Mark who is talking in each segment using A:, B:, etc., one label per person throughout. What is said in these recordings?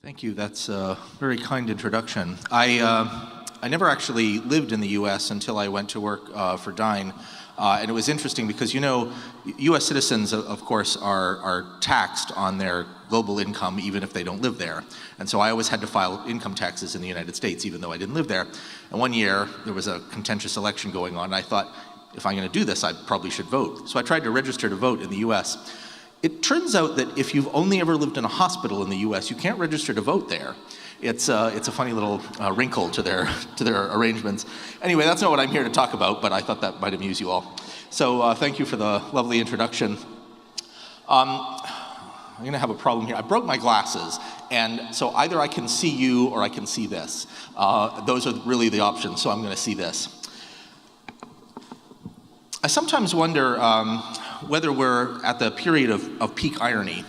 A: Thank you. That's a very kind introduction. I never actually lived in the U.S. until I went to work for Dine. And it was interesting because, you know, U.S. citizens, of course, are taxed on their global income even if they don't live there. And so I always had to file income taxes in the United States even though I didn't live there. And one year there was a contentious election going on and I thought, if I'm going to do this, I probably should vote. So I tried to register to vote in the U.S. It turns out that if you've only ever lived in a hospital in the U.S., you can't register to vote there. It's a funny little wrinkle to their arrangements. Anyway, that's not what I'm here to talk about, but I thought that might amuse you all. So thank you for the lovely introduction. I'm going to have a problem here. I broke my glasses, and so either I can see you or I can see this. Those are really the options, so I'm going to see this. I sometimes wonder whether we're at the period of peak irony.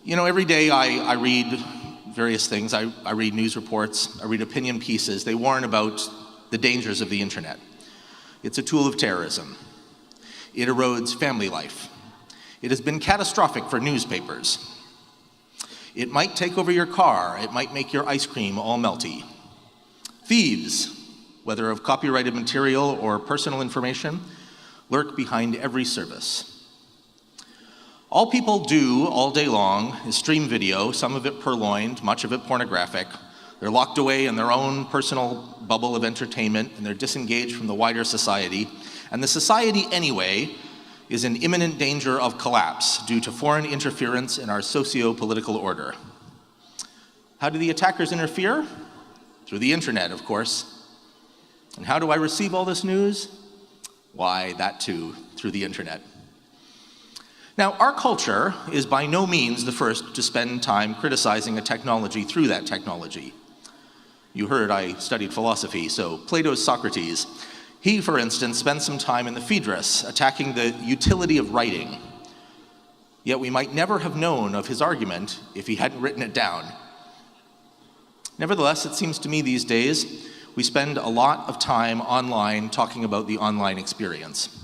A: You know, every day I read various things. I read news reports, I read opinion pieces. They warn about the dangers of the internet. It's a tool of terrorism. It erodes family life. It has been catastrophic for newspapers. It might take over your car. It might make your ice cream all melty. Thieves, whether of copyrighted material or personal information, lurk behind every service. All people do all day long is stream video, some of it purloined, much of it pornographic. They're locked away in their own personal bubble of entertainment, and they're disengaged from the wider society. And the society, anyway, is in imminent danger of collapse due to foreign interference in our socio-political order. How do the attackers interfere? Through the internet, of course. And how do I receive all this news? Why, that too, through the internet. Now, our culture is by no means the first to spend time criticizing a technology through that technology. You heard I studied philosophy, so Plato's Socrates. He, for instance, spent some time in the Phaedrus attacking the utility of writing. Yet we might never have known of his argument if he hadn't written it down. Nevertheless, it seems to me these days we spend a lot of time online talking about the online experience.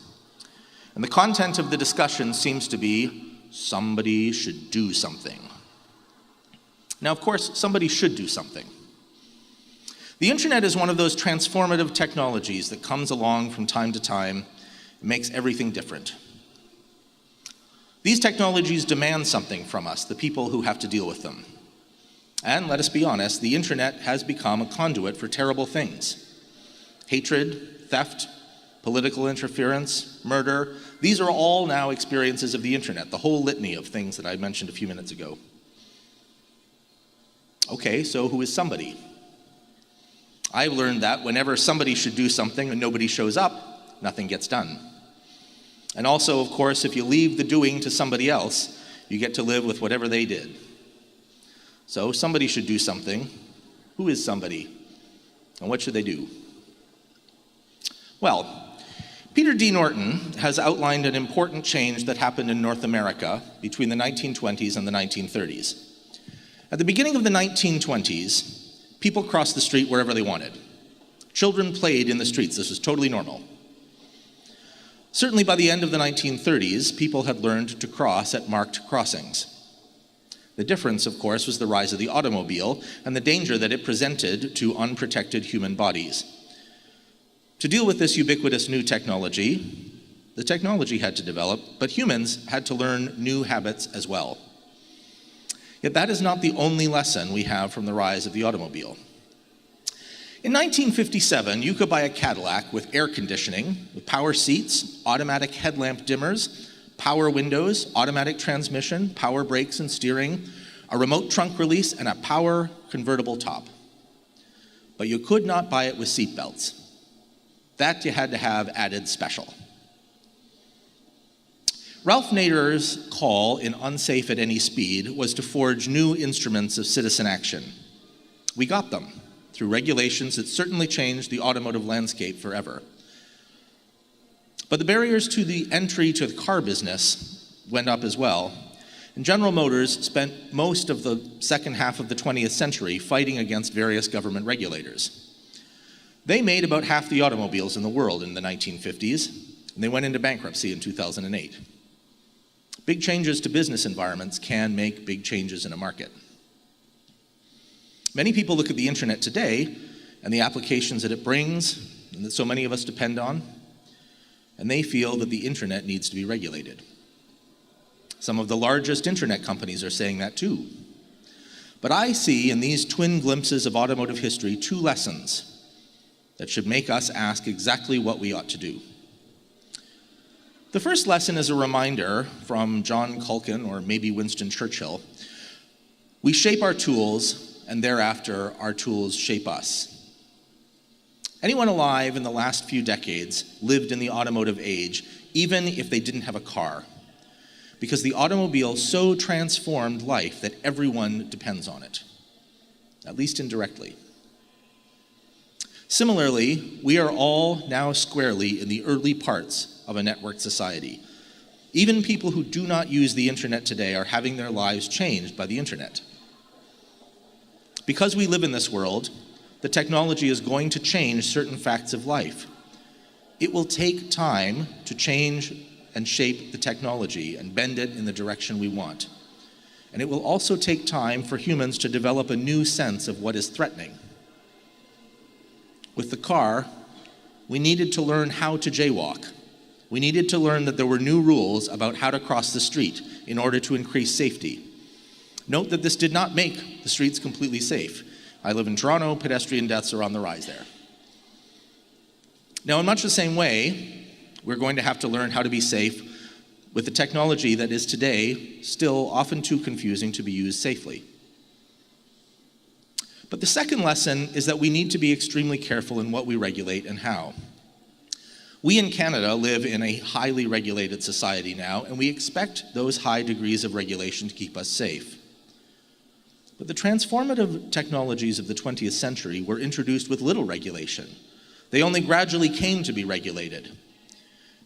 A: And the content of the discussion seems to be, somebody should do something. Now, of course, somebody should do something. The internet is one of those transformative technologies that comes along from time to time and makes everything different. These technologies demand something from us, the people who have to deal with them. And let us be honest, the internet has become a conduit for terrible things. Hatred, theft, political interference, murder, these are all now experiences of the internet, the whole litany of things that I mentioned a few minutes ago. Okay, so who is somebody? I've learned that whenever somebody should do something and nobody shows up, nothing gets done. And also, of course, if you leave the doing to somebody else, you get to live with whatever they did. So somebody should do something. Who is somebody? And what should they do? Well, Peter D. Norton has outlined an important change that happened in North America between the 1920s and the 1930s. At the beginning of the 1920s, people crossed the street wherever they wanted. Children played in the streets. This was totally normal. Certainly by the end of the 1930s, people had learned to cross at marked crossings. The difference, of course, was the rise of the automobile and the danger that it presented to unprotected human bodies. To deal with this ubiquitous new technology, the technology had to develop, but humans had to learn new habits as well. Yet that is not the only lesson we have from the rise of the automobile. In 1957, you could buy a Cadillac with air conditioning, with power seats, automatic headlamp dimmers, power windows, automatic transmission, power brakes and steering, a remote trunk release, and a power convertible top. But you could not buy it with seat belts. That you had to have added special. Ralph Nader's call in Unsafe at Any Speed was to forge new instruments of citizen action. We got them through regulations that certainly changed the automotive landscape forever. But the barriers to the entry to the car business went up as well, and General Motors spent most of the second half of the 20th century fighting against various government regulators. They made about half the automobiles in the world in the 1950s, and they went into bankruptcy in 2008. Big changes to business environments can make big changes in a market. Many people look at the internet today and the applications that it brings and that so many of us depend on, and they feel that the internet needs to be regulated. Some of the largest internet companies are saying that too. But I see in these twin glimpses of automotive history 2 lessons that should make us ask exactly what we ought to do. The first lesson is a reminder from John Culkin, or maybe Winston Churchill. We shape our tools, and thereafter our tools shape us. Anyone alive in the last few decades lived in the automotive age, even if they didn't have a car, because the automobile so transformed life that everyone depends on it, at least indirectly. Similarly, we are all now squarely in the early parts of a networked society. Even people who do not use the internet today are having their lives changed by the internet. Because we live in this world, the technology is going to change certain facts of life. It will take time to change and shape the technology and bend it in the direction we want. And it will also take time for humans to develop a new sense of what is threatening. With the car, we needed to learn how to jaywalk. We needed to learn that there were new rules about how to cross the street in order to increase safety. Note that this did not make the streets completely safe. I live in Toronto, pedestrian deaths are on the rise there. Now, in much the same way, we're going to have to learn how to be safe with the technology that is today still often too confusing to be used safely. But the second lesson is that we need to be extremely careful in what we regulate and how. We in Canada live in a highly regulated society now, and we expect those high degrees of regulation to keep us safe. But the transformative technologies of the 20th century were introduced with little regulation. They only gradually came to be regulated.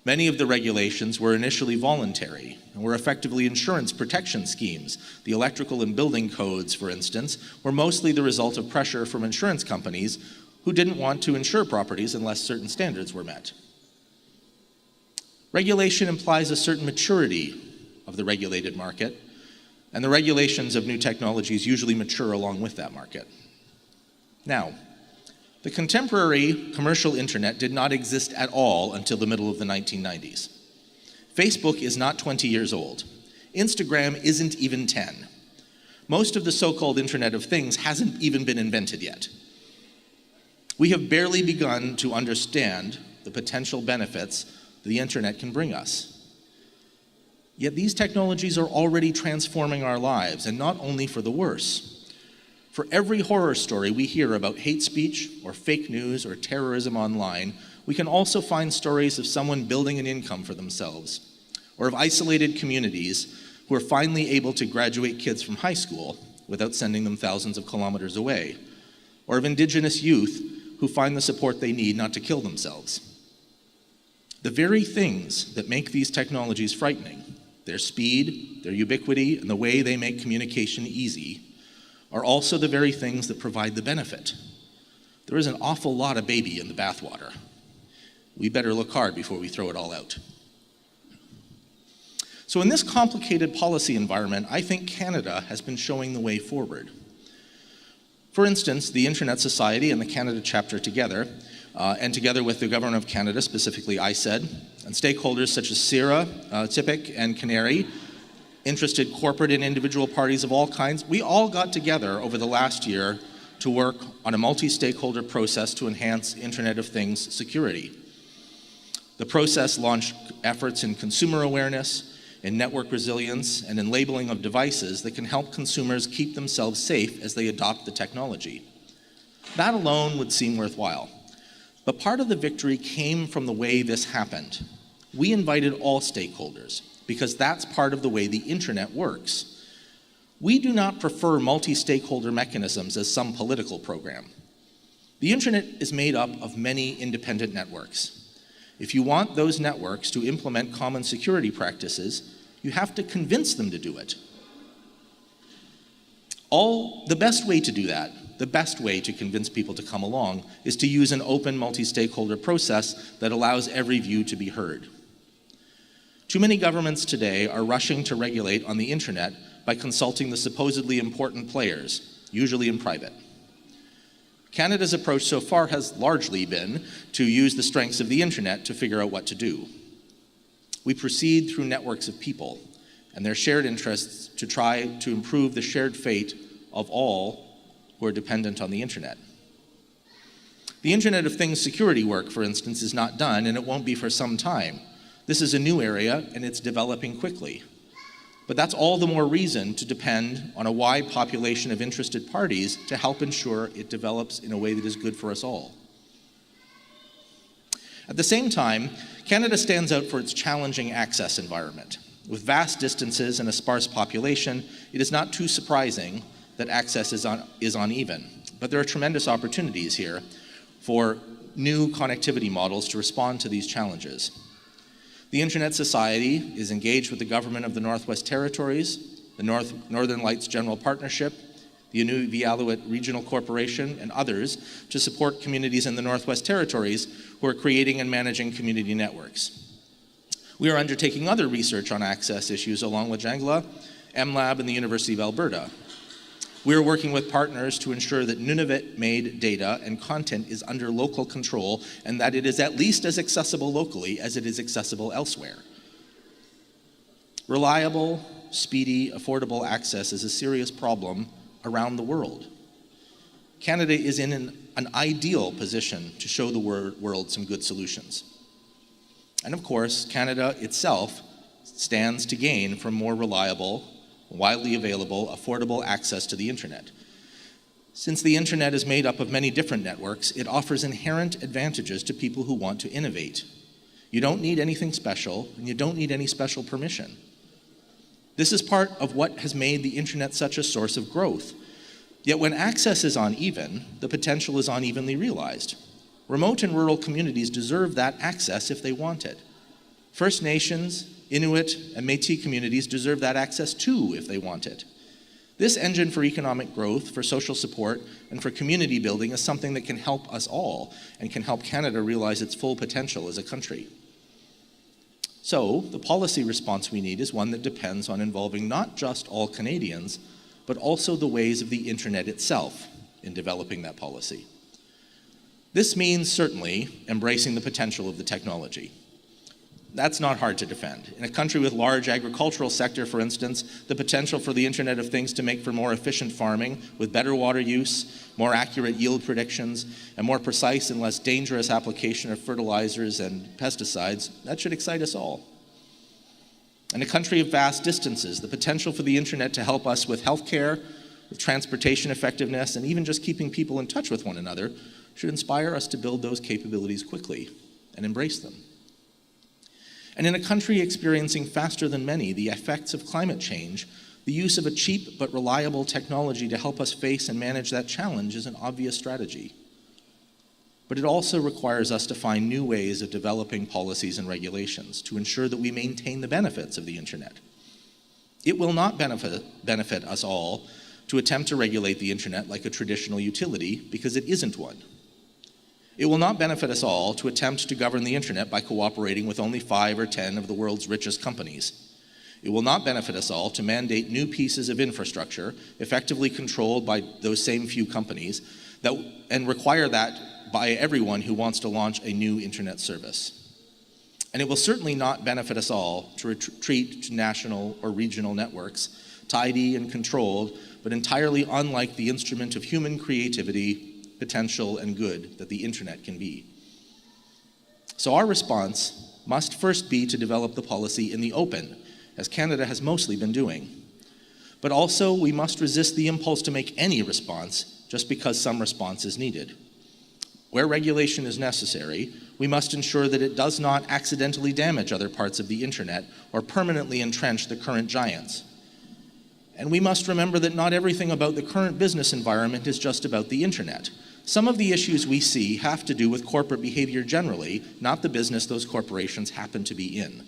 A: Many of the regulations were initially voluntary and were effectively insurance protection schemes. The electrical and building codes, for instance, were mostly the result of pressure from insurance companies who didn't want to insure properties unless certain standards were met. Regulation implies a certain maturity of the regulated market, and the regulations of new technologies usually mature along with that market. Now, the contemporary commercial internet did not exist at all until the middle of the 1990s. Facebook is not 20 years old. Instagram isn't even 10. Most of the so-called Internet of Things hasn't even been invented yet. We have barely begun to understand the potential benefits the internet can bring us. Yet these technologies are already transforming our lives, and not only for the worse. For every horror story we hear about hate speech or fake news or terrorism online, we can also find stories of someone building an income for themselves, or of isolated communities who are finally able to graduate kids from high school without sending them thousands of kilometers away, or of Indigenous youth who find the support they need not to kill themselves. The very things that make these technologies frightening, their speed, their ubiquity, and the way they make communication easy, are also the very things that provide the benefit. There is an awful lot of baby in the bathwater. We better look hard before we throw it all out. So in this complicated policy environment, I think Canada has been showing the way forward. For instance, the Internet Society and the Canada chapter together, and together with the Government of Canada, specifically ISED, and stakeholders such as CIRA, TIPIC, and Canary, interested corporate and individual parties of all kinds, we all got together over the last year to work on a multi-stakeholder process to enhance Internet of Things security. The process launched efforts in consumer awareness, in network resilience, and in labeling of devices that can help consumers keep themselves safe as they adopt the technology. That alone would seem worthwhile. But part of the victory came from the way this happened. We invited all stakeholders, because that's part of the way the internet works. We do not prefer multi-stakeholder mechanisms as some political program. The internet is made up of many independent networks. If you want those networks to implement common security practices, you have to convince them to do it. The best way to do that, the best way to convince people to come along, is to use an open multi-stakeholder process that allows every view to be heard. Too many governments today are rushing to regulate on the internet by consulting the supposedly important players, usually in private. Canada's approach so far has largely been to use the strengths of the internet to figure out what to do. We proceed through networks of people and their shared interests to try to improve the shared fate of all who are dependent on the internet. The Internet of Things security work, for instance, is not done, and it won't be for some time. This is a new area, and it's developing quickly. But that's all the more reason to depend on a wide population of interested parties to help ensure it develops in a way that is good for us all. At the same time, Canada stands out for its challenging access environment. With vast distances and a sparse population, it is not too surprising that access is uneven. But there are tremendous opportunities here for new connectivity models to respond to these challenges. The Internet Society is engaged with the government of the Northwest Territories, the Northern Lights General Partnership, the Inuvialuit Regional Corporation, and others to support communities in the Northwest Territories who are creating and managing community networks. We are undertaking other research on access issues along with Jangla, MLab, and the University of Alberta. We are working with partners to ensure that Nunavut-made data and content is under local control and that it is at least as accessible locally as it is accessible elsewhere. Reliable, speedy, affordable access is a serious problem around the world. Canada is in an ideal position to show the world some good solutions. And of course, Canada itself stands to gain from more reliable, widely available, affordable access to the internet. Since the internet is made up of many different networks, it offers inherent advantages to people who want to innovate. You don't need anything special, and you don't need any special permission. This is part of what has made the internet such a source of growth. Yet when access is uneven, the potential is unevenly realized. Remote and rural communities deserve that access if they want it. First Nations, Inuit, and Métis communities deserve that access too if they want it. This engine for economic growth, for social support, and for community building is something that can help us all and can help Canada realize its full potential as a country. So, the policy response we need is one that depends on involving not just all Canadians, but also the ways of the internet itself in developing that policy. This means certainly embracing the potential of the technology. That's not hard to defend. In a country with large agricultural sector, for instance, the potential for the Internet of Things to make for more efficient farming with better water use, more accurate yield predictions, and more precise and less dangerous application of fertilizers and pesticides, that should excite us all. In a country of vast distances, the potential for the Internet to help us with healthcare, with transportation effectiveness, and even just keeping people in touch with one another should inspire us to build those capabilities quickly and embrace them. And in a country experiencing faster than many the effects of climate change, the use of a cheap but reliable technology to help us face and manage that challenge is an obvious strategy. But it also requires us to find new ways of developing policies and regulations to ensure that we maintain the benefits of the internet. It will not benefit us all to attempt to regulate the internet like a traditional utility because it isn't one. It will not benefit us all to attempt to govern the internet by cooperating with only 5 or 10 of the world's richest companies. It will not benefit us all to mandate new pieces of infrastructure effectively controlled by those same few companies and require that by everyone who wants to launch a new internet service. And it will certainly not benefit us all to retreat to national or regional networks, tidy and controlled, but entirely unlike the instrument of human creativity, potential, and good that the internet can be. So our response must first be to develop the policy in the open, as Canada has mostly been doing. But also, we must resist the impulse to make any response just because some response is needed. Where regulation is necessary, we must ensure that it does not accidentally damage other parts of the internet or permanently entrench the current giants. And we must remember that not everything about the current business environment is just about the internet. Some of the issues we see have to do with corporate behavior generally, not the business those corporations happen to be in.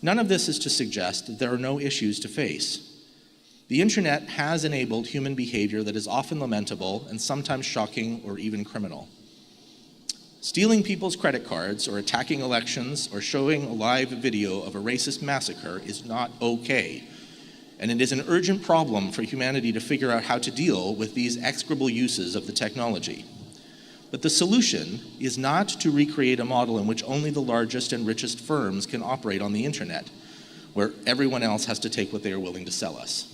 A: None of this is to suggest that there are no issues to face. The internet has enabled human behavior that is often lamentable and sometimes shocking or even criminal. Stealing people's credit cards or attacking elections or showing a live video of a racist massacre is not okay. and it is an urgent problem for humanity to figure out how to deal with these execrable uses of the technology. But the solution is not to recreate a model in which only the largest and richest firms can operate on the internet, where everyone else has to take what they are willing to sell us.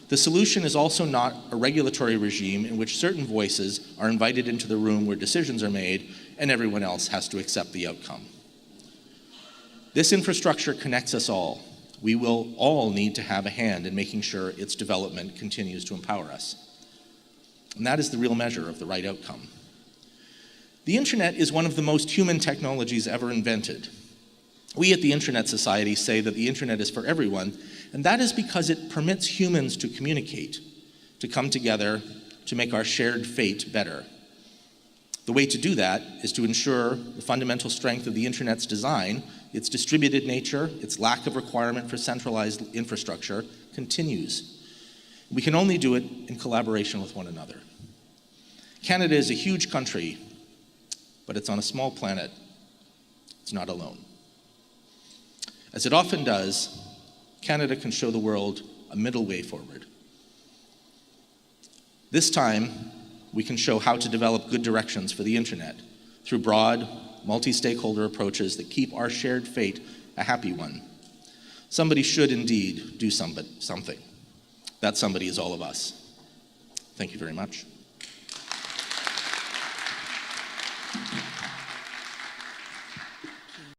A: The solution is also not a regulatory regime in which certain voices are invited into the room where decisions are made and everyone else has to accept the outcome. This infrastructure connects us all. We will all need to have a hand in making sure its development continues to empower us. And that is the real measure of the right outcome. The internet is one of the most human technologies ever invented. We at the Internet Society say that the internet is for everyone, and that is because it permits humans to communicate, to come together, to make our shared fate better. The way to do that is to ensure the fundamental strength of the internet's design, its distributed nature, its lack of requirement for centralized infrastructure, continues. We can only do it in collaboration with one another. Canada is a huge country, but it's on a small planet. It's not alone. As it often does, Canada can show the world a middle way forward. This time, we can show how to develop good directions for the internet through broad, multi-stakeholder approaches that keep our shared fate a happy one. Somebody should indeed do something. That somebody is all of us. Thank you very much.